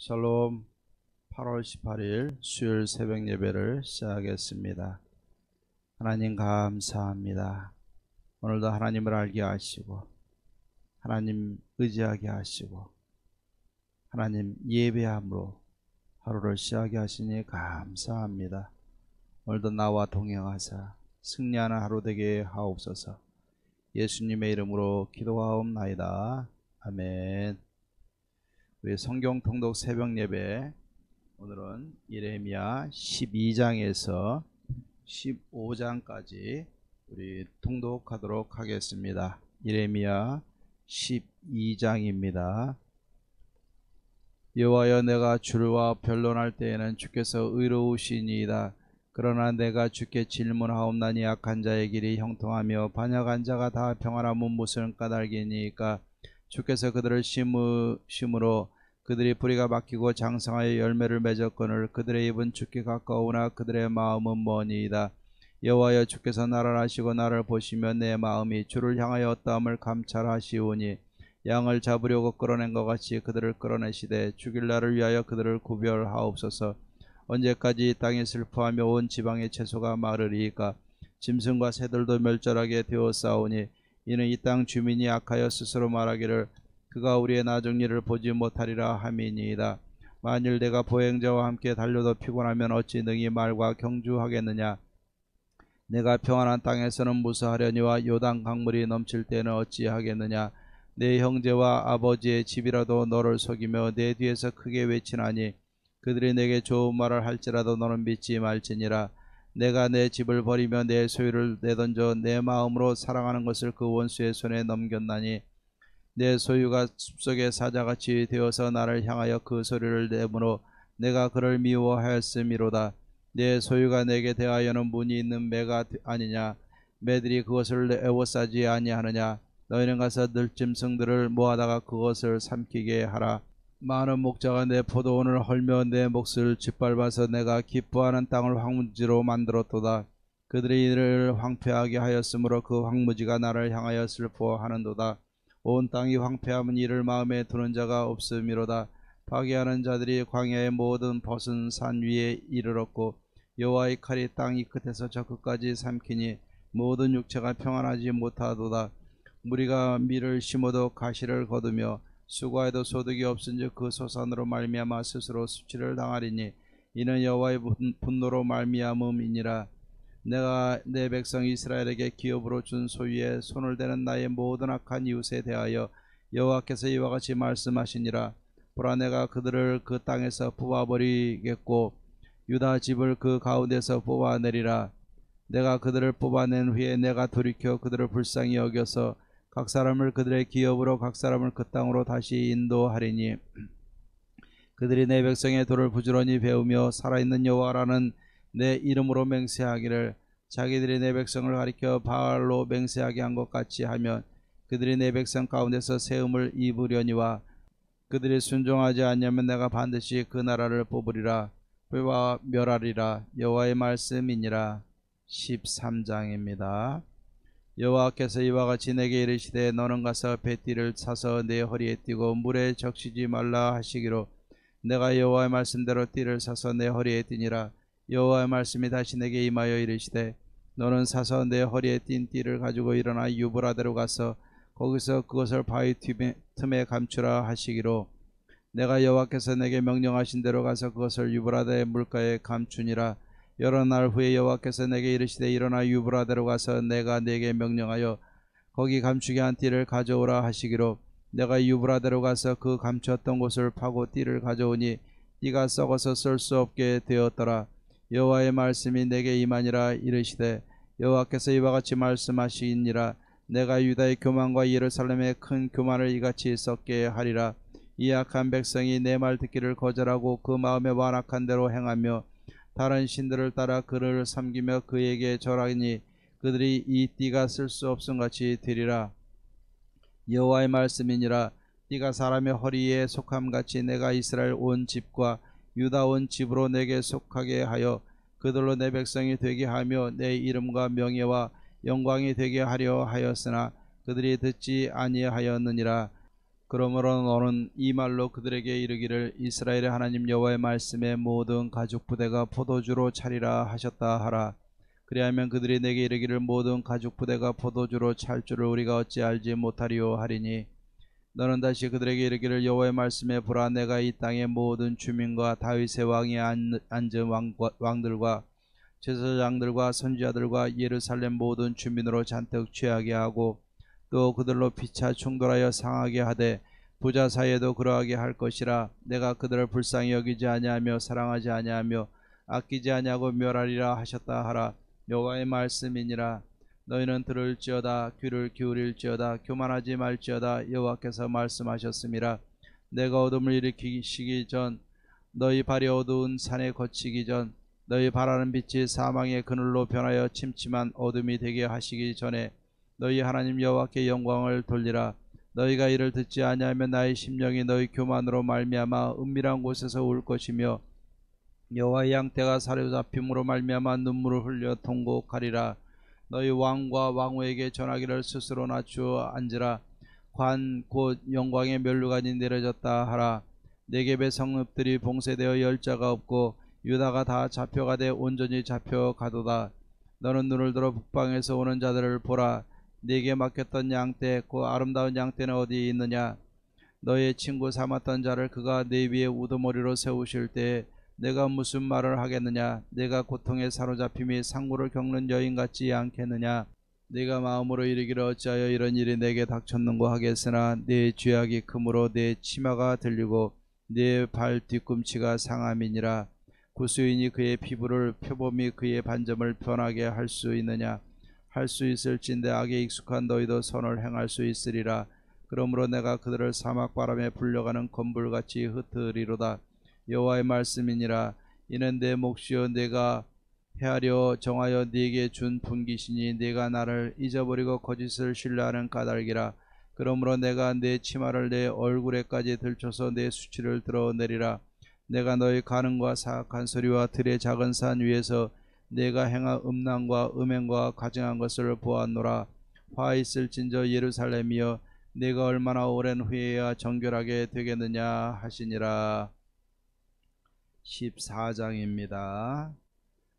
샬롬. 8월 18일 수요일 새벽 예배를 시작하겠습니다. 하나님 감사합니다. 오늘도 하나님을 알게 하시고 하나님 의지하게 하시고 하나님 예배함으로 하루를 시작하게 하시니 감사합니다. 오늘도 나와 동행하사 승리하는 하루 되게 하옵소서. 예수님의 이름으로 기도하옵나이다. 아멘. 우리 성경 통독 새벽 예배, 오늘은 예레미야 12장에서 15장까지 우리 통독하도록 하겠습니다. 예레미야 12장입니다. 여호와여, 내가 주와 변론할 때에는 주께서 의로우시니이다. 그러나 내가 주께 질문하옵나니 악한 자의 길이 형통하며 반역한 자가 다 평안함은 무슨 까닭이니까. 주께서 그들을 심으로 그들이 뿌리가 박히고 장성하여 열매를 맺었거늘 그들의 입은 주께 가까우나 그들의 마음은 머니이다. 여호와여, 주께서 나를 아시고 나를 보시며 내 마음이 주를 향하여 어떠함을 감찰하시오니 양을 잡으려고 끌어낸 것 같이 그들을 끌어내시되 죽일 날을 위하여 그들을 구별하옵소서. 언제까지 이 땅에 슬퍼하며 온 지방의 채소가 마르리이까. 짐승과 새들도 멸절하게 되었사오니 이는 이 땅 주민이 악하여 스스로 말하기를 그가 우리의 나중 일을 보지 못하리라 함이니이다. 만일 내가 보행자와 함께 달려도 피곤하면 어찌 능히 말과 경주하겠느냐. 내가 평안한 땅에서는 무사하려니와 요단 강물이 넘칠 때는 어찌하겠느냐. 내 형제와 아버지의 집이라도 너를 속이며 내 뒤에서 크게 외치나니 그들이 내게 좋은 말을 할지라도 너는 믿지 말지니라. 내가 내 집을 버리며 내 소유를 내던져 내 마음으로 사랑하는 것을 그 원수의 손에 넘겼나니 내 소유가 숲속의 사자같이 되어서 나를 향하여 그 소리를 내므로 내가 그를 미워하였음이로다. 내 소유가 내게 대하여는 문이 있는 매가 아니냐. 매들이 그것을 에워싸지 아니하느냐. 너희는 가서 들짐승들을 모아다가 그것을 삼키게 하라. 많은 목자가 내 포도원을 헐며 내 몫을 짓밟아서 내가 기뻐하는 땅을 황무지로 만들었도다. 그들이 이를 황폐하게 하였으므로 그 황무지가 나를 향하여 슬퍼하는도다. 온 땅이 황폐함은 이를 마음에 두는 자가 없음이로다. 파괴하는 자들이 광야의 모든 벗은 산 위에 이르렀고 여호와의 칼이 땅 이 끝에서 저 끝까지 삼키니 모든 육체가 평안하지 못하도다. 무리가 밀을 심어도 가시를 거두며 수고해도 소득이 없은즉 그 소산으로 말미암아 스스로 수치를 당하리니 이는 여호와의 분노로 말미암음이니라. 내가 내 백성 이스라엘에게 기업으로 준 소유에 손을 대는 나의 모든 악한 이웃에 대하여 여호와께서 이와 같이 말씀하시니라. 보라, 내가 그들을 그 땅에서 뽑아버리겠고 유다 집을 그 가운데서 뽑아내리라. 내가 그들을 뽑아낸 후에 내가 돌이켜 그들을 불쌍히 여겨서 각 사람을 그들의 기업으로 각 사람을 그 땅으로 다시 인도하리니 그들이 내 백성의 도를 부지런히 배우며 살아있는 여호와라는 내 이름으로 맹세하기를 자기들이 내 백성을 가리켜 바알로 맹세하게 한 것 같이 하면 그들이 내 백성 가운데서 세움을 입으려니와 그들이 순종하지 않으면 내가 반드시 그 나라를 뽑으리라. 뼈와 멸하리라. 여호와의 말씀이니라. 13장입니다. 여호와께서 이와 같이 내게 이르시되 너는 가서 배띠를 사서 내 허리에 띠고 물에 적시지 말라 하시기로 내가 여호와의 말씀대로 띠를 사서 내 허리에 띠니라. 여호와의 말씀이 다시 내게 임하여 이르시되 너는 사서 내 허리에 띈 띠를 가지고 일어나 유브라데로 가서 거기서 그것을 바위 틈에 감추라 하시기로 내가 여호와께서 내게 명령하신 대로 가서 그것을 유브라데의 물가에 감추니라. 여러 날 후에 여호와께서 내게 이르시되 일어나 유브라데로 가서 내가 네게 명령하여 거기 감추게 한 띠를 가져오라 하시기로 내가 유브라데로 가서 그 감추었던 곳을 파고 띠를 가져오니 띠가 썩어서 쓸 수 없게 되었더라. 여호와의 말씀이 내게 임하니라. 이르시되 여호와께서 이와 같이 말씀하시니라. 내가 유다의 교만과 예루살렘의 큰 교만을 이같이 썩게 하리라. 이 악한 백성이 내 말 듣기를 거절하고 그 마음에 완악한 대로 행하며 다른 신들을 따라 그를 섬기며 그에게 절하니 그들이 이 띠가 쓸 수 없음 같이 되리라. 여호와의 말씀이니라. 띠가 사람의 허리에 속함 같이 내가 이스라엘 온 집과 유다 온 집으로 내게 속하게 하여 그들로 내 백성이 되게 하며 내 이름과 명예와 영광이 되게 하려 하였으나 그들이 듣지 아니하였느니라. 그러므로 너는 이 말로 그들에게 이르기를 이스라엘의 하나님 여호와의 말씀에 모든 가죽 부대가 포도주로 차리라 하셨다 하라. 그리하면 그들이 내게 이르기를 모든 가죽 부대가 포도주로 찰 줄을 우리가 어찌 알지 못하리요 하리니 너는 다시 그들에게 이르기를 여호와의 말씀에 보라 내가 이 땅의 모든 주민과 다윗의 왕이 앉은 왕들과 제사장들과 선지자들과 예루살렘 모든 주민으로 잔뜩 취하게 하고 또 그들로 피차 충돌하여 상하게 하되 부자 사이에도 그러하게 할 것이라. 내가 그들을 불쌍히 여기지 아니하며 사랑하지 아니하며 아끼지 아니하고 멸하리라 하셨다 하라. 여호와의 말씀이니라. 너희는 들을지어다 귀를 기울일지어다 교만하지 말지어다. 여호와께서 말씀하셨음이라. 내가 어둠을 일으키시기 전 너희 발이 어두운 산에 거치기 전 너희 바라는 빛이 사망의 그늘로 변하여 침침한 어둠이 되게 하시기 전에 너희 하나님 여호와께 영광을 돌리라. 너희가 이를 듣지 아니하면 나의 심령이 너희 교만으로 말미암아 은밀한 곳에서 울 것이며 여호와의 양떼가 사로잡힘으로 말미암아 눈물을 흘려 통곡하리라. 너희 왕과 왕후에게 전하기를 스스로 낮추어 앉으라. 관 곧 영광의 면류관이 내려졌다 하라. 네겝의 성읍들이 봉쇄되어 열 자가 없고 유다가 다 잡혀가되 온전히 잡혀가도다. 너는 눈을 들어 북방에서 오는 자들을 보라. 네게 맡겼던 양떼 곧 아름다운 양떼는 어디 있느냐. 너의 친구 삼았던 자를 그가 네 위에 우두머리로 세우실 때에 내가 무슨 말을 하겠느냐. 내가 고통에 사로잡힘이 상고를 겪는 여인 같지 않겠느냐. 네가 마음으로 이르기를 어찌하여 이런 일이 내게 닥쳤는고 하겠으나 네 죄악이 크므로 네 치마가 들리고 네 발 뒤꿈치가 상함이니라. 구수인이 그의 피부를 표범이 그의 반점을 변하게 할 수 있느냐. 할 수 있을진데 악에 익숙한 너희도 선을 행할 수 있으리라. 그러므로 내가 그들을 사막 바람에 불려가는 건불같이 흩으리로다. 여호와의 말씀이니라. 이는 내 몫이요 내가 헤아려 정하여 네게 준 분깃이니 네가 나를 잊어버리고 거짓을 신뢰하는 까닭이라. 그러므로 내가 네 치마를 내 얼굴에까지 들쳐서 내 수치를 드러내리라. 내가 너희 가능과 사악한 소리와 들의 작은 산 위에서 내가 행한 음란과 음행과 가증한 것을 보았노라. 화 있을진저 예루살렘이여 내가 얼마나 오랜 후에야 정결하게 되겠느냐 하시니라. 14장입니다.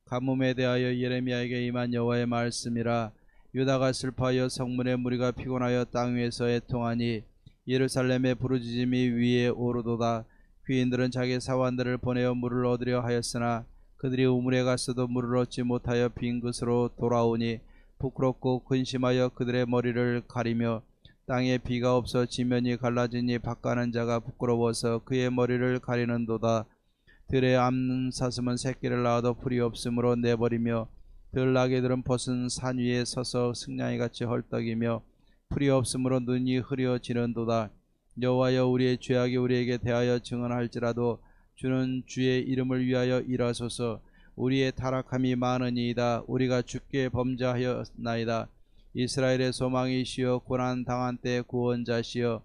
가뭄에 대하여 예레미야에게 임한 여호와의 말씀이라. 유다가 슬퍼하여 성문의 무리가 피곤하여 땅 위에서 애통하니 예루살렘의 부르짖음이 위에 오르도다. 귀인들은 자기 사환들을 보내어 물을 얻으려 하였으나 그들이 우물에 갔어도 물을 얻지 못하여 빈 그릇으로 돌아오니 부끄럽고 근심하여 그들의 머리를 가리며 땅에 비가 없어 지면이 갈라지니 밭가는 자가 부끄러워서 그의 머리를 가리는도다. 들의 암사슴은 새끼를 낳아도 풀이 없으므로 내버리며 들나귀들은 벗은 산 위에 서서 승냥이같이 헐떡이며 풀이 없으므로 눈이 흐려지는도다. 여호와여 우리의 죄악이 우리에게 대하여 증언할지라도 주는 주의 이름을 위하여 일하소서. 우리의 타락함이 많으니이다. 우리가 주께 범죄하였나이다. 이스라엘의 소망이시여 고난 당한 때 구원자시여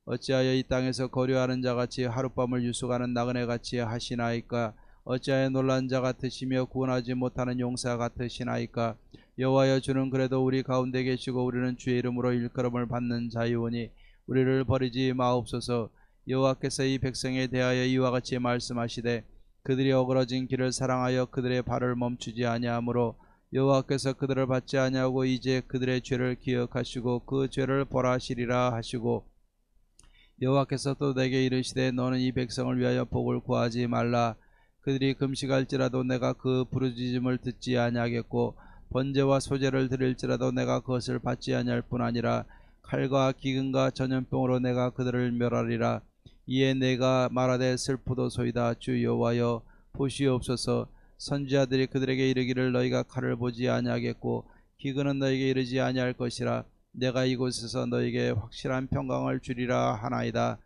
어찌하여 이 땅에서 거류하는 자같이 하룻밤을 유숙하는 나그네같이 하시나이까. 어찌하여 놀란 자 같으시며 구원하지 못하는 용사 같으시나이까. 여호와여 주는 그래도 우리 가운데 계시고 우리는 주의 이름으로 일컬음을 받는 자이오니 우리를 버리지 마옵소서. 여호와께서 이 백성에 대하여 이와 같이 말씀하시되 그들이 어그러진 길을 사랑하여 그들의 발을 멈추지 아니하므로 여호와께서 그들을 받지 아니하고 이제 그들의 죄를 기억하시고 그 죄를 벌하시리라 하시고 여호와께서 또 내게 이르시되 너는 이 백성을 위하여 복을 구하지 말라. 그들이 금식할지라도 내가 그 부르짖음을 듣지 아니하겠고 번제와 소제를 드릴지라도 내가 그것을 받지 아니할 뿐 아니라 칼과 기근과 전염병으로 내가 그들을 멸하리라. 이에 내가 말하되 슬프도소이다. 주 여호와여 보시옵소서. 선지자들이 그들에게 이르기를 너희가 칼을 보지 아니하겠고 기근은 너희에게 이르지 아니할 것이라. 내가 이곳에서 너희에게 확실한 평강을 주리라 하나이다.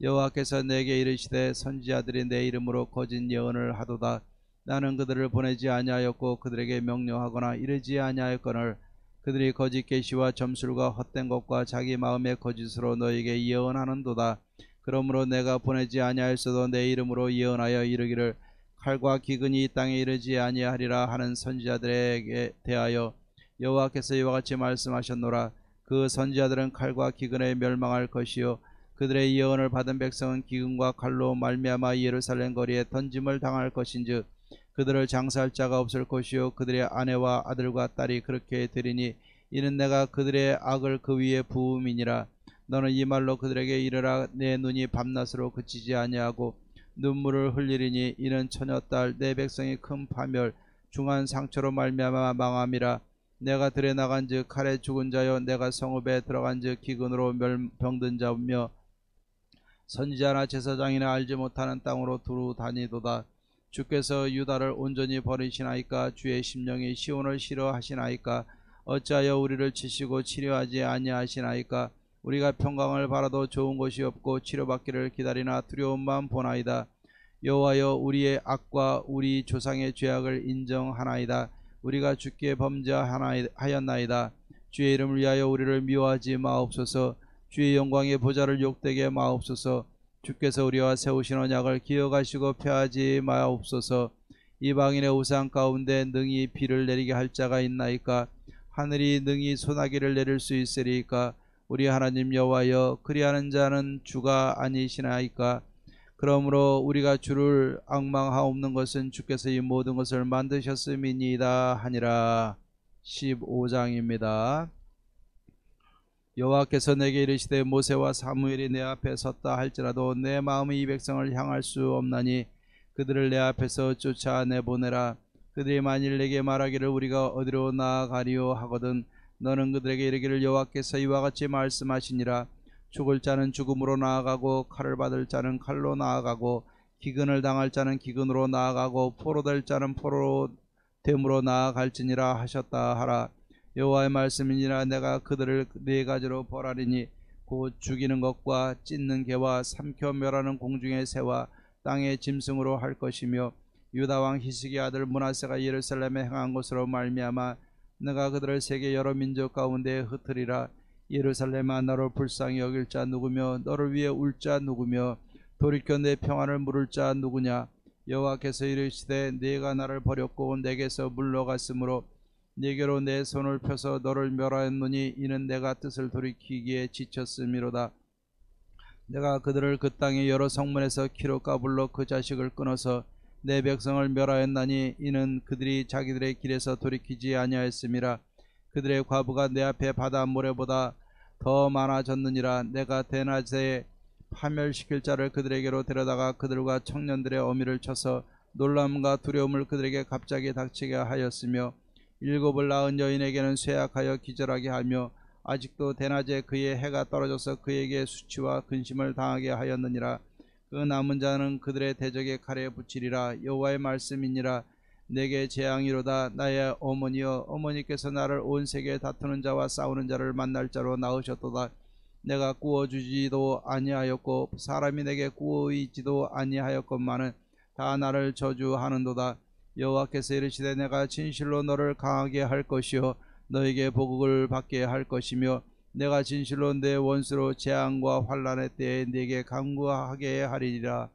여호와께서 내게 이르시되 선지자들이 내 이름으로 거짓 예언을 하도다. 나는 그들을 보내지 아니하였고 그들에게 명령하거나 이르지 아니하였거늘 그들이 거짓 계시와 점술과 헛된 것과 자기 마음의 거짓으로 너희에게 예언하는도다. 그러므로 내가 보내지 아니하였어도 내 이름으로 예언하여 이르기를 칼과 기근이 이 땅에 이르지 아니하리라 하는 선지자들에게 대하여 여호와께서 이와 같이 말씀하셨노라. 그 선지자들은 칼과 기근에 멸망할 것이요 그들의 예언을 받은 백성은 기근과 칼로 말미암아 예루살렘 거리에 던짐을 당할 것인즉 그들을 장사할 자가 없을 것이요 그들의 아내와 아들과 딸이 그렇게 되리니 이는 내가 그들의 악을 그 위에 부음이니라. 너는 이 말로 그들에게 이르라. 내 눈이 밤낮으로 그치지 아니하고 눈물을 흘리리니 이는 처녀딸 내 백성이 큰 파멸 중한 상처로 말미암아 망함이라. 내가 들에 나간즉 칼에 죽은 자여 내가 성읍에 들어간즉 기근으로 병든 자며 선지자나 제사장이나 알지 못하는 땅으로 두루 다니도다. 주께서 유다를 온전히 버리시나이까? 주의 심령이 시온을 싫어하시나이까? 어찌하여 우리를 치시고 치료하지 아니하시나이까? 우리가 평강을 바라도 좋은 것이 없고 치료받기를 기다리나 두려움만 보나이다. 여호와여 우리의 악과 우리 조상의 죄악을 인정하나이다. 우리가 주께 범죄하였나이다. 주의 이름을 위하여 우리를 미워하지 마옵소서. 주의 영광의 보좌를 욕되게 마옵소서. 주께서 우리와 세우신 언약을 기억하시고 폐하지 마옵소서. 이방인의 우상 가운데 능히 비를 내리게 할 자가 있나이까? 하늘이 능히 소나기를 내릴 수 있으리이까? 우리 하나님 여호와여 그리하는 자는 주가 아니시나이까? 그러므로 우리가 주를 앙망하옵는 것은 주께서 이 모든 것을 만드셨음이니이다 하니라. 15장입니다. 여호와께서 내게 이르시되 모세와 사무엘이 내 앞에 섰다 할지라도 내 마음이 이 백성을 향할 수 없나니 그들을 내 앞에서 쫓아내보내라. 그들이 만일 내게 말하기를 우리가 어디로 나아가리요 하거든 너는 그들에게 이르기를 여호와께서 이와 같이 말씀하시니라. 죽을 자는 죽음으로 나아가고 칼을 받을 자는 칼로 나아가고 기근을 당할 자는 기근으로 나아가고 포로될 자는 포로됨으로 나아갈지니라 하셨다 하라. 여호와의 말씀이니라. 내가 그들을 네 가지로 벌하리니 곧 죽이는 것과 찢는 개와 삼켜 멸하는 공중의 새와 땅의 짐승으로 할 것이며 유다 왕 히스기 아들 므낫세가 예루살렘에 행한 것으로 말미암아 내가 그들을 세계 여러 민족 가운데 흩으리라. 예루살렘아 너를 불쌍히 여길 자 누구며 너를 위해 울 자 누구며 돌이켜 내 평안을 물을 자 누구냐. 여호와께서 이르시되 네가 나를 버렸고 내게서 물러갔으므로 네게로 내 손을 펴서 너를 멸하였노니 이는 내가 뜻을 돌이키기에 지쳤음이로다. 내가 그들을 그 땅의 여러 성문에서 키로 까불러 그 자식을 끊어서 내 백성을 멸하였나니 이는 그들이 자기들의 길에서 돌이키지 아니하였음이라. 그들의 과부가 내 앞에 바다 모래보다 더 많아졌느니라. 내가 대낮에 파멸시킬 자를 그들에게로 데려다가 그들과 청년들의 어미를 쳐서 놀람과 두려움을 그들에게 갑자기 닥치게 하였으며 일곱을 낳은 여인에게는 쇠약하여 기절하게 하며 아직도 대낮에 그의 해가 떨어져서 그에게 수치와 근심을 당하게 하였느니라. 그 남은 자는 그들의 대적의 칼에 붙이리라. 여호와의 말씀이니라. 내게 재앙이로다. 나의 어머니여 어머니께서 나를 온 세계에 다투는 자와 싸우는 자를 만날 자로 낳으셨도다. 내가 구워주지도 아니하였고 사람이 내게 구워이지도 아니하였건만은 다 나를 저주하는도다. 여호와께서 이르시되 내가 진실로 너를 강하게 할 것이요 너에게 복을 받게 할 것이며 내가 진실로 내 원수로 재앙과 환난의 때에 네게 강구하게 하리라.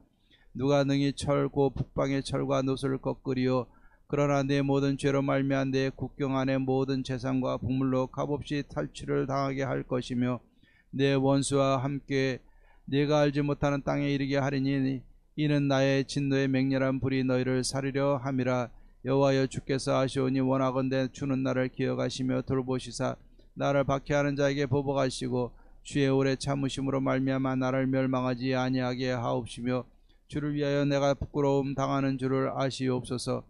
누가 능히 철고 북방의 철과 놋을 꺾으리요. 그러나 내 모든 죄로 말미암아 내 국경 안의 모든 재산과 북물로 값없이 탈취를 당하게 할 것이며 내 원수와 함께 네가 알지 못하는 땅에 이르게 하리니 이는 나의 진노의 맹렬한 불이 너희를 사르려 함이라. 여호와여 주께서 하시오니 원하건대 주는 나를 기억하시며 돌보시사 나를 박해하는 자에게 보복하시고 주의 오래 참으심으로 말미암아 나를 멸망하지 아니하게 하옵시며 주를 위하여 내가 부끄러움 당하는 줄을 아시옵소서.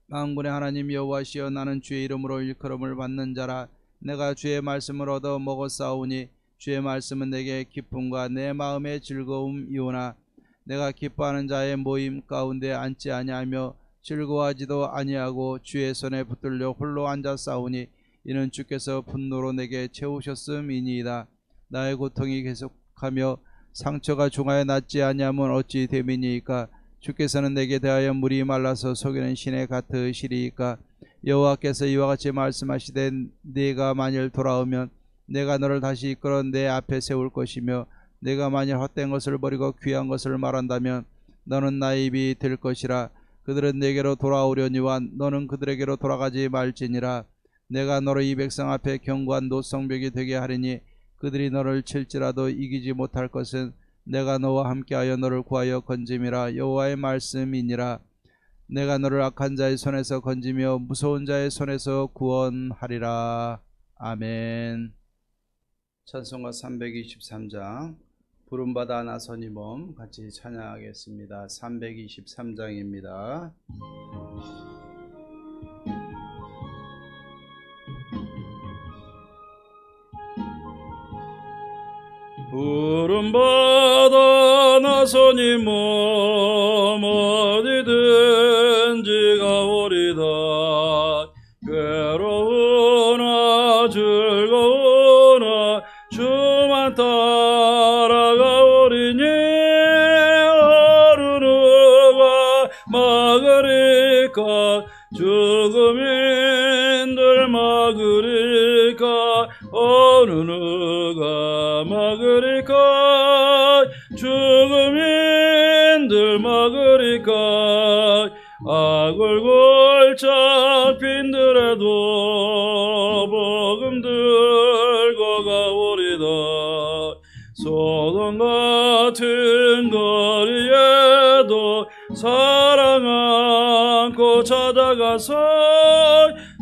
만군의 하나님 여호와시여 나는 주의 이름으로 일컬음을 받는 자라. 내가 주의 말씀을 얻어 먹었사오니 주의 말씀은 내게 기쁨과 내 마음의 즐거움이오나 내가 기뻐하는 자의 모임 가운데 앉지 아니하며 즐거워하지도 아니하고 주의 손에 붙들려 홀로 앉았사오니 이는 주께서 분노로 내게 채우셨음이니이다. 나의 고통이 계속하며 상처가 중하여 낫지 아니하면 어찌 됨이니이까. 주께서는 내게 대하여 물이 말라서 속이는 신에 같으시리이까. 여호와께서 이와 같이 말씀하시되 네가 만일 돌아오면 내가 너를 다시 이끌어 내 앞에 세울 것이며 내가 만일 헛된 것을 버리고 귀한 것을 말한다면 너는 나의 입이 될 것이라. 그들은 내게로 돌아오려니와 너는 그들에게로 돌아가지 말지니라. 내가 너로 이 백성 앞에 견고한 노성벽이 되게 하리니 그들이 너를 칠지라도 이기지 못할 것은 내가 너와 함께하여 너를 구하여 건짐이라. 여호와의 말씀이니라. 내가 너를 악한 자의 손에서 건지며 무서운 자의 손에서 구원하리라. 아멘. 찬송가 323장 부름받아 나서니 몸 같이 찬양하겠습니다. 323장입니다. 부름받아 나서니 몸 어디든지 가오리다. 괴로우나 즐거우나 주만 따라가오리니 어느 누가 막으리까. 죽음인들 막으리까. 어느 누가 막으리까. 죽음인들 막으리까. 악을 골짝 빈들에도 복음 들고 가오리다. 소돔 같은 거리에도 사랑 안고 찾아가서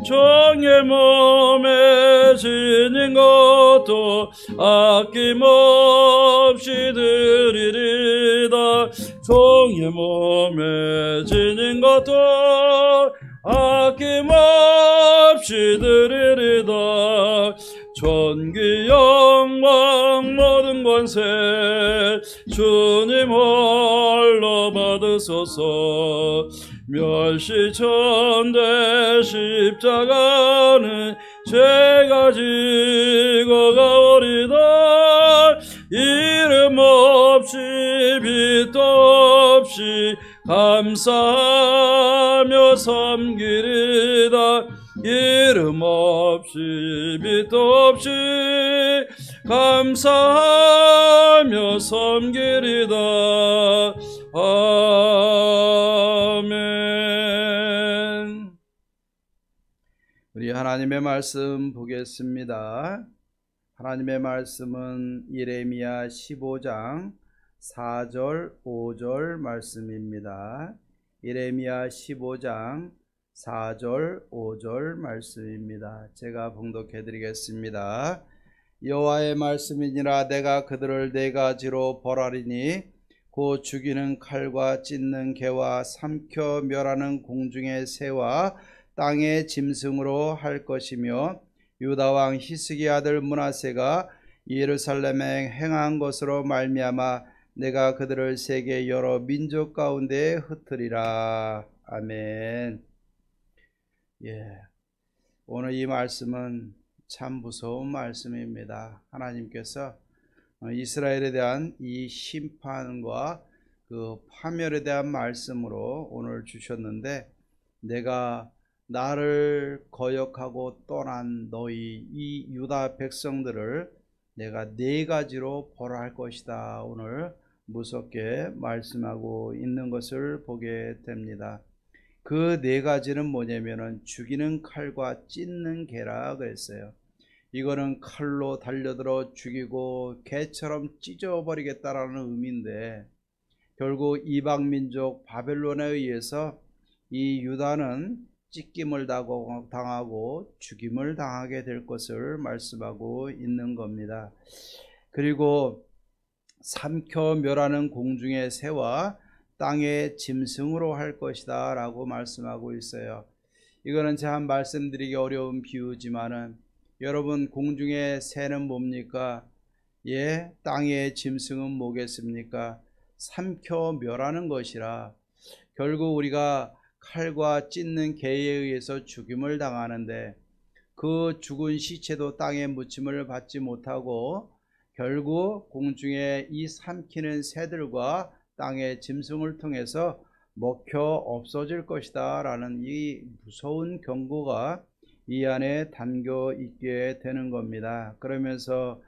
종의 몸에 지닌 것도 아낌없이 드리리다. 종의 몸에 지닌 것도 아낌없이 드리리다. 존귀 영광 모든 권세 주님 홀로 받으소서. 멸시천대 십자가는 죄가 지고 가오리다. 이름 없이 빛도 없이 감사하며 섬기리다. 이름 없이 빛도 없이 감사하며 섬기리다. 아멘. 우리 하나님의 말씀 보겠습니다. 하나님의 말씀은 예레미야 15장 4절 5절 말씀입니다. 예레미야 15장 4절 5절 말씀입니다. 제가 봉독해 드리겠습니다. 여호와의 말씀이니라. 내가 그들을 네 가지로 벌하리니 곧 죽이는 칼과 찢는 개와 삼켜 멸하는 공중의 새와 땅의 짐승으로 할 것이며, 유다 왕 히스기 아들 므낫세가 예루살렘에 행한 것으로 말미암아 내가 그들을 세계 여러 민족 가운데 흩으리라. 아멘. 오늘 이 말씀은 참 무서운 말씀입니다. 하나님께서 이스라엘에 대한 이 심판과 그 파멸에 대한 말씀으로 오늘 주셨는데, 내가 나를 거역하고 떠난 너희 이 유다 백성들을 내가 네 가지로 벌할 것이다. 오늘 무섭게 말씀하고 있는 것을 보게 됩니다. 그 네 가지는 뭐냐면은 죽이는 칼과 찢는 개라 그랬어요. 이거는 칼로 달려들어 죽이고 개처럼 찢어버리겠다라는 의미인데, 결국 이방민족 바벨론에 의해서 이 유다는 찢김을 당하고 죽임을 당하게 될 것을 말씀하고 있는 겁니다. 그리고 삼켜 멸하는 공중의 새와 땅의 짐승으로 할 것이다 라고 말씀하고 있어요. 이거는 참 말씀드리기 어려운 비유지만은, 여러분 공중의 새는 뭡니까? 땅의 짐승은 뭐겠습니까? 삼켜 멸하는 것이라, 결국 우리가 칼과 찢는 개에 의해서 죽임을 당하는데, 그 죽은 시체도 땅에 묻힘을 받지 못하고 결국 공중에 이 삼키는 새들과 땅의 짐승을 통해서 먹혀 없어질 것이다 라는 이 무서운 경고가 이 안에 담겨 있게 되는 겁니다. 그러면서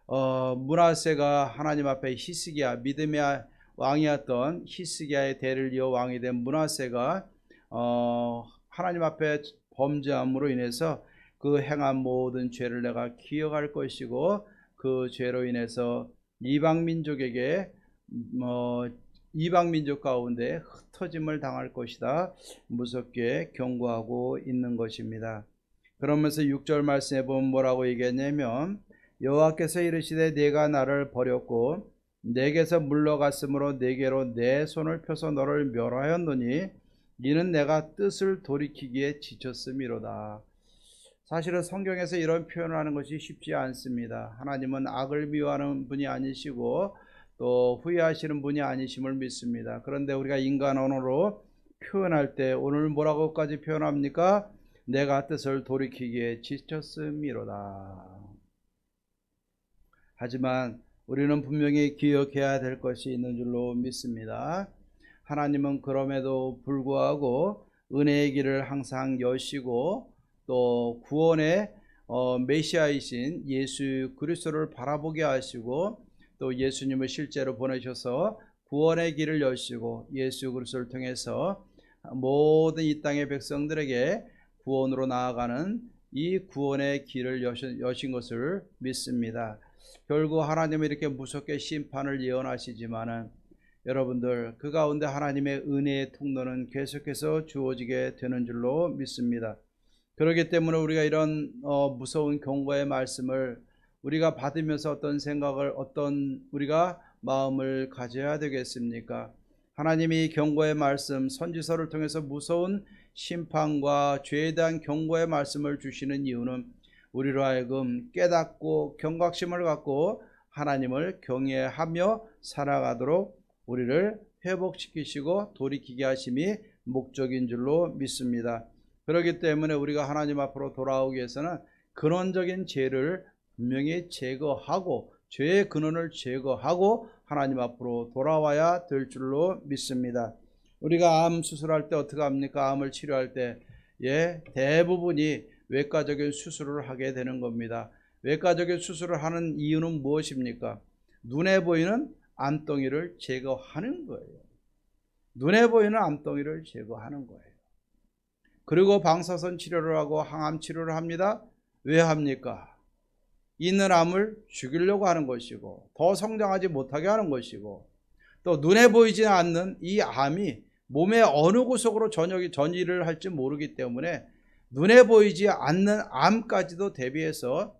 므낫세가 하나님 앞에 히스기야, 믿음의 왕이었던 히스기야의 대를 이어 왕이 된 므낫세가 하나님 앞에 범죄함으로 인해서 그 행한 모든 죄를 내가 기억할 것이고 그 죄로 인해서 이방 민족에게 이방 민족 가운데 흩어짐을 당할 것이다 무섭게 경고하고 있는 것입니다. 그러면서 6절 말씀에 보면 뭐라고 얘기했냐면 여호와께서 이르시되 네가 나를 버렸고 내게서 물러갔으므로 내게로 내 손을 펴서 너를 멸하였노니 이는 내가 뜻을 돌이키기에 지쳤음이로다. 사실은 성경에서 이런 표현을 하는 것이 쉽지 않습니다. 하나님은 악을 미워하는 분이 아니시고 또 후회하시는 분이 아니심을 믿습니다. 그런데 우리가 인간 언어로 표현할 때 오늘 뭐라고까지 표현합니까? 내가 뜻을 돌이키기에 지쳤음이로다. 하지만 우리는 분명히 기억해야 될 것이 있는 줄로 믿습니다. 하나님은 그럼에도 불구하고 은혜의 길을 항상 여시고 또 구원의 메시아이신 예수 그리스도를 바라보게 하시고 또 예수님을 실제로 보내셔서 구원의 길을 여시고 예수 그리스도를 통해서 모든 이 땅의 백성들에게 구원으로 나아가는 이 구원의 길을 여신 것을 믿습니다. 결국 하나님은 이렇게 무섭게 심판을 예언하시지만은 여러분들 그 가운데 하나님의 은혜의 통로는 계속해서 주어지게 되는 줄로 믿습니다. 그렇기 때문에 우리가 이런 무서운 경고의 말씀을 우리가 받으면서 어떤 생각을 어떤 우리가 마음을 가져야 되겠습니까? 하나님이 경고의 말씀 선지서를 통해서 무서운 심판과 죄에 대한 경고의 말씀을 주시는 이유는 우리로 하여금 깨닫고 경각심을 갖고 하나님을 경외하며 살아가도록 우리를 회복시키시고 돌이키게 하심이 목적인 줄로 믿습니다. 그렇기 때문에 우리가 하나님 앞으로 돌아오기 위해서는 근원적인 죄를 분명히 제거하고 죄의 근원을 제거하고 하나님 앞으로 돌아와야 될 줄로 믿습니다. 우리가 암 수술할 때 어떻게 합니까? 암을 치료할 때 대부분이 외과적인 수술을 하게 되는 겁니다. 외과적인 수술을 하는 이유는 무엇입니까? 눈에 보이는 암덩이를 제거하는 거예요. 눈에 보이는 암덩이를 제거하는 거예요. 그리고 방사선 치료를 하고 항암 치료를 합니다. 왜 합니까? 있는 암을 죽이려고 하는 것이고 더 성장하지 못하게 하는 것이고 또 눈에 보이지 않는 이 암이 몸의 어느 구석으로 전이를 할지 모르기 때문에 눈에 보이지 않는 암까지도 대비해서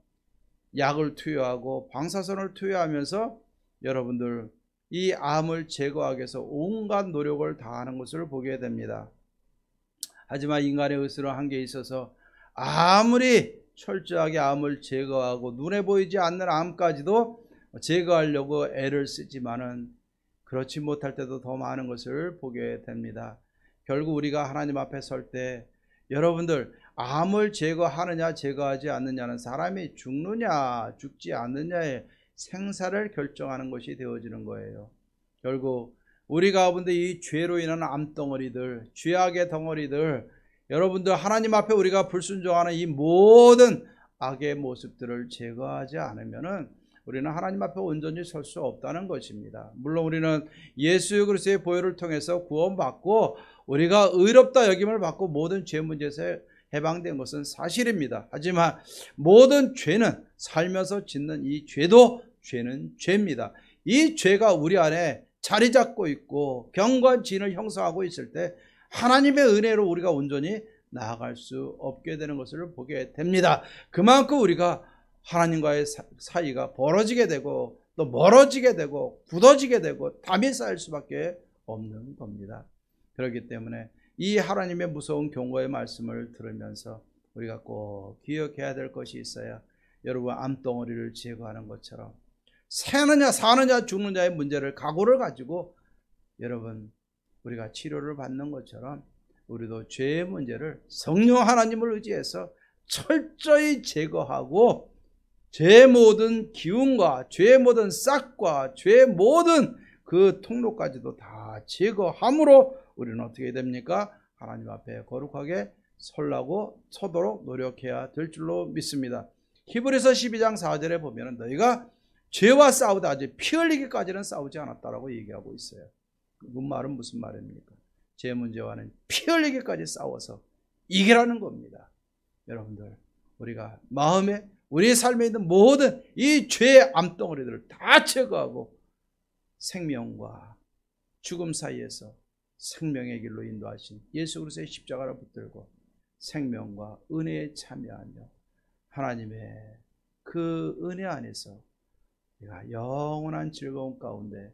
약을 투여하고 방사선을 투여하면서 여러분들 이 암을 제거하기 위해서 온갖 노력을 다하는 것을 보게 됩니다. 하지만 인간의 의술은 한계에 있어서 아무리 철저하게 암을 제거하고 눈에 보이지 않는 암까지도 제거하려고 애를 쓰지만은 그렇지 못할 때도 더 많은 것을 보게 됩니다. 결국 우리가 하나님 앞에 설 때 여러분들 암을 제거하느냐 제거하지 않느냐는 사람이 죽느냐 죽지 않느냐의 생사를 결정하는 것이 되어지는 거예요. 결국 우리 가운데 이 죄로 인한 암덩어리들, 죄악의 덩어리들, 여러분들 하나님 앞에 우리가 불순종하는 이 모든 악의 모습들을 제거하지 않으면은 우리는 하나님 앞에 온전히 설 수 없다는 것입니다. 물론 우리는 예수 그리스도의 보혈을 통해서 구원받고 우리가 의롭다 여김을 받고 모든 죄 문제에서 해방된 것은 사실입니다. 하지만 모든 죄는 살면서 짓는 이 죄도 죄는 죄입니다. 이 죄가 우리 안에 자리 잡고 있고 경관지인을 형성하고 있을 때 하나님의 은혜로 우리가 온전히 나아갈 수 없게 되는 것을 보게 됩니다. 그만큼 우리가 하나님과의 사이가 벌어지게 되고 또 멀어지게 되고 굳어지게 되고 담이 쌓일 수밖에 없는 겁니다. 그렇기 때문에 이 하나님의 무서운 경고의 말씀을 들으면서 우리가 꼭 기억해야 될 것이 있어요. 여러분 암덩어리를 제거하는 것처럼 사느냐 죽느냐의 문제를 각오를 가지고 여러분 우리가 치료를 받는 것처럼 우리도 죄의 문제를 성령 하나님을 의지해서 철저히 제거하고 죄의 모든 기운과 죄의 모든 싹과 죄의 모든 그 통로까지도 다 제거함으로 우리는 어떻게 됩니까? 하나님 앞에 거룩하게 서도록 노력해야 될 줄로 믿습니다. 히브리서 12장 4절에 보면 너희가 죄와 싸우다 아직 피 흘리기까지는 싸우지 않았다라고 얘기하고 있어요. 그 말은 무슨 말입니까? 죄 문제와는 피 흘리기까지 싸워서 이기라는 겁니다. 여러분들 우리가 마음에 우리 삶에 있는 모든 이 죄의 암덩어리들을 다 제거하고 생명과 죽음 사이에서 생명의 길로 인도하신 예수 그리스도의 십자가를 붙들고 생명과 은혜에 참여하며 하나님의 그 은혜 안에서 우리가 영원한 즐거움 가운데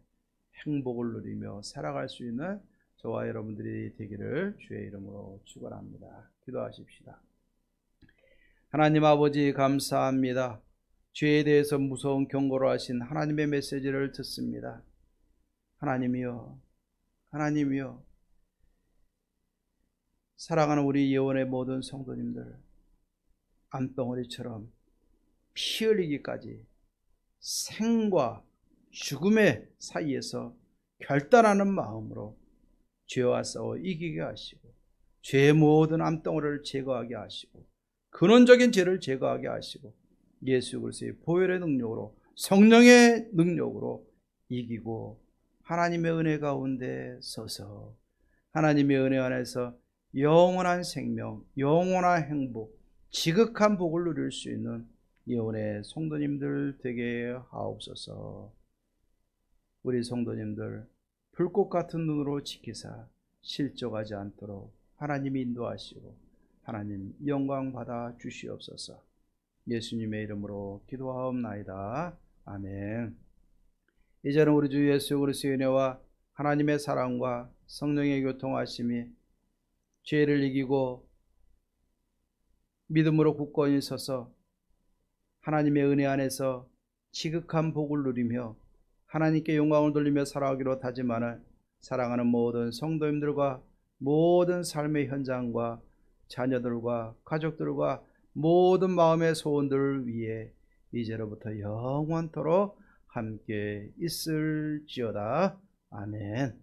행복을 누리며 살아갈 수 있는 저와 여러분들이 되기를 주의 이름으로 축원합니다. 기도하십시다. 하나님 아버지 감사합니다. 죄에 대해서 무서운 경고를 하신 하나님의 메시지를 듣습니다. 하나님이여, 하나님이여, 사랑하는 우리 예원의 모든 성도님들 암덩어리처럼 피 흘리기까지 생과 죽음의 사이에서 결단하는 마음으로 죄와 싸워 이기게 하시고 죄의 모든 암덩어리를 제거하게 하시고 근원적인 죄를 제거하게 하시고 예수 그리스도의 보혈의 능력으로 성령의 능력으로 이기고 하나님의 은혜 가운데 서서 하나님의 은혜 안에서 영원한 생명, 영원한 행복, 지극한 복을 누릴 수 있는 예언의 성도님들 되게 하옵소서. 우리 성도님들 불꽃 같은 눈으로 지키사 실족하지 않도록 하나님이 인도하시고 하나님 영광 받아 주시옵소서. 예수님의 이름으로 기도하옵나이다. 아멘. 이제는 우리 주 예수 그리스도의 은혜와 하나님의 사랑과 성령의 교통하심이 죄를 이기고 믿음으로 굳건히 서서 하나님의 은혜 안에서 지극한 복을 누리며 하나님께 영광을 돌리며 살아가기로 다짐하는 사랑하는 모든 성도님들과 모든 삶의 현장과 자녀들과 가족들과 모든 마음의 소원들을 위해 이제로부터 영원토록 함께 있을지어다. 아멘.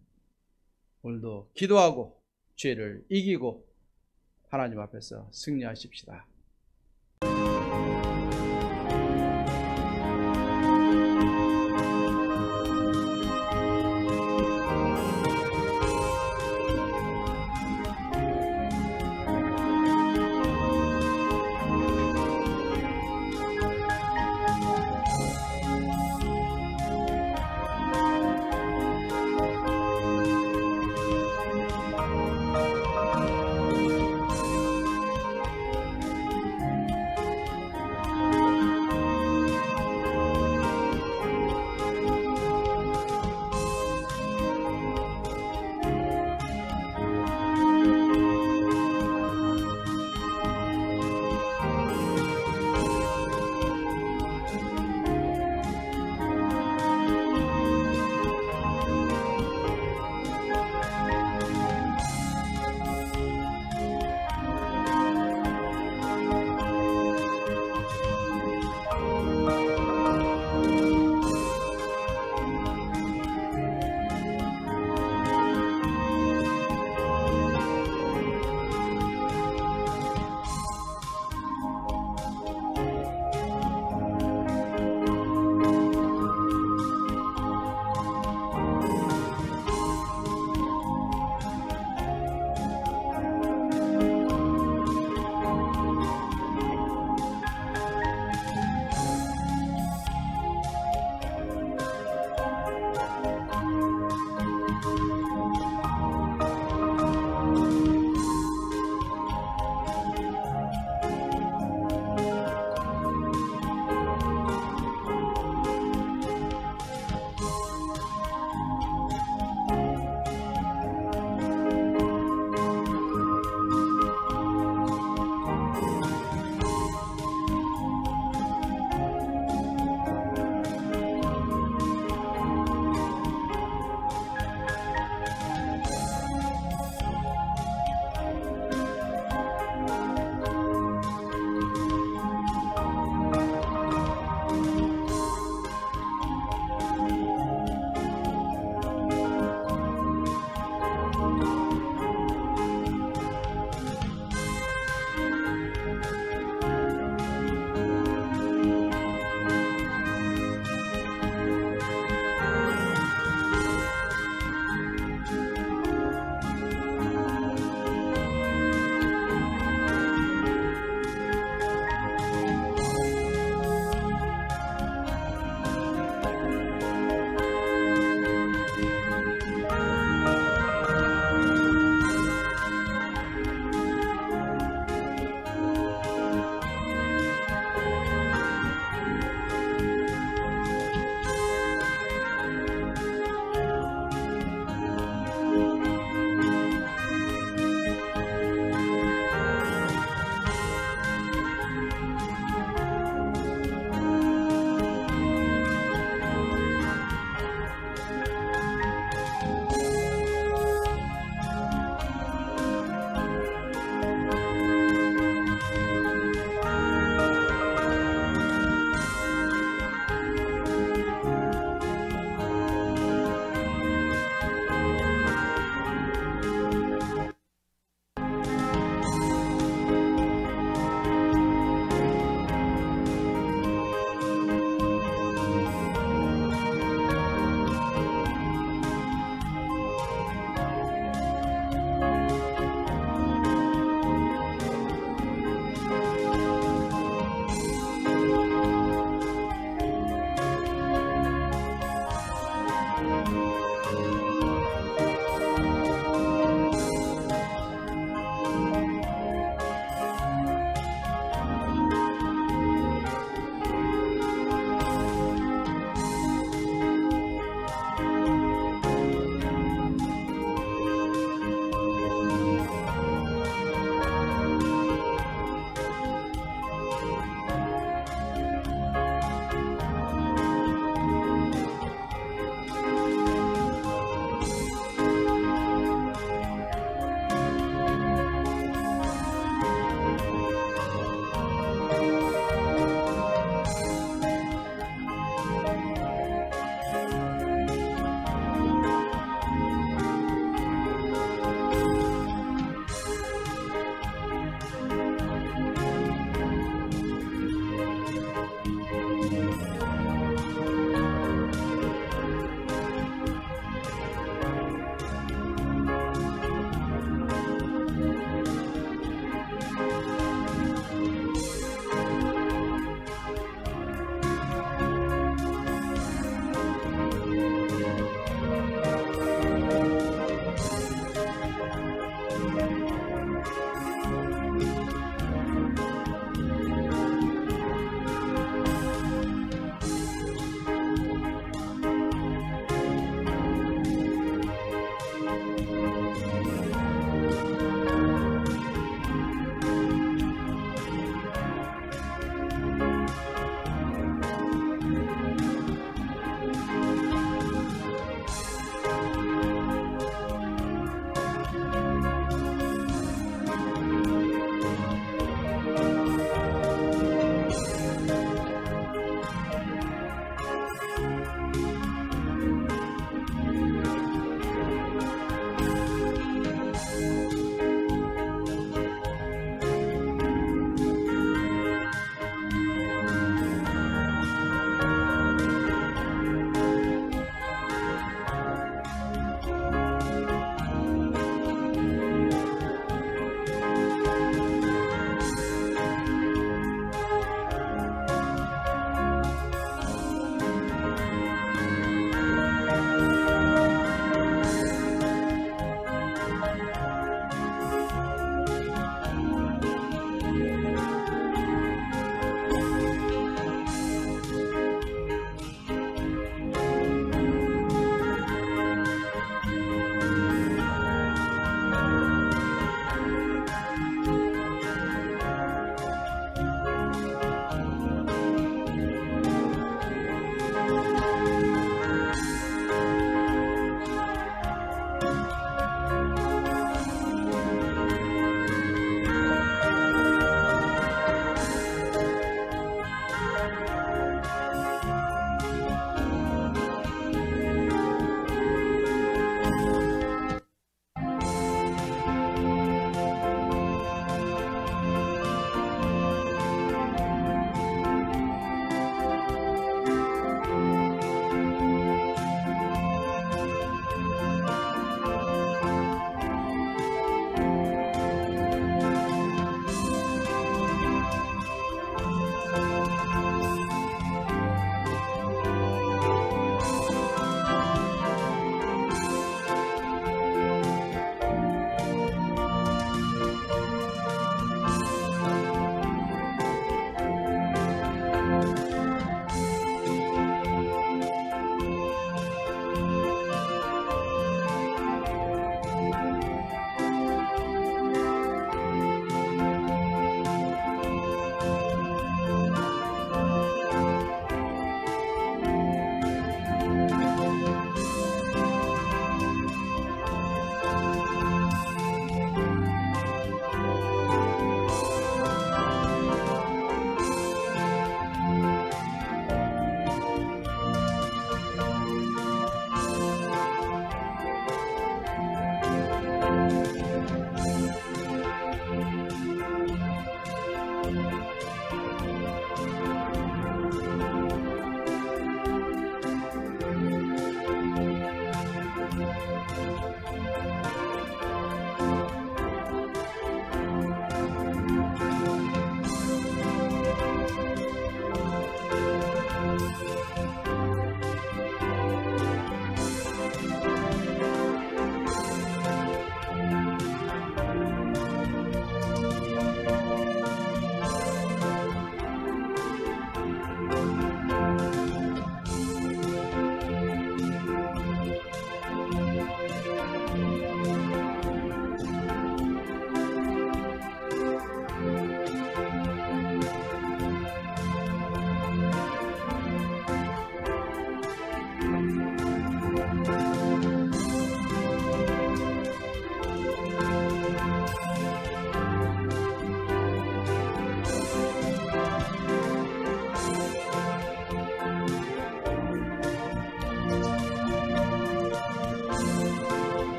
오늘도 기도하고 죄를 이기고 하나님 앞에서 승리하십시다.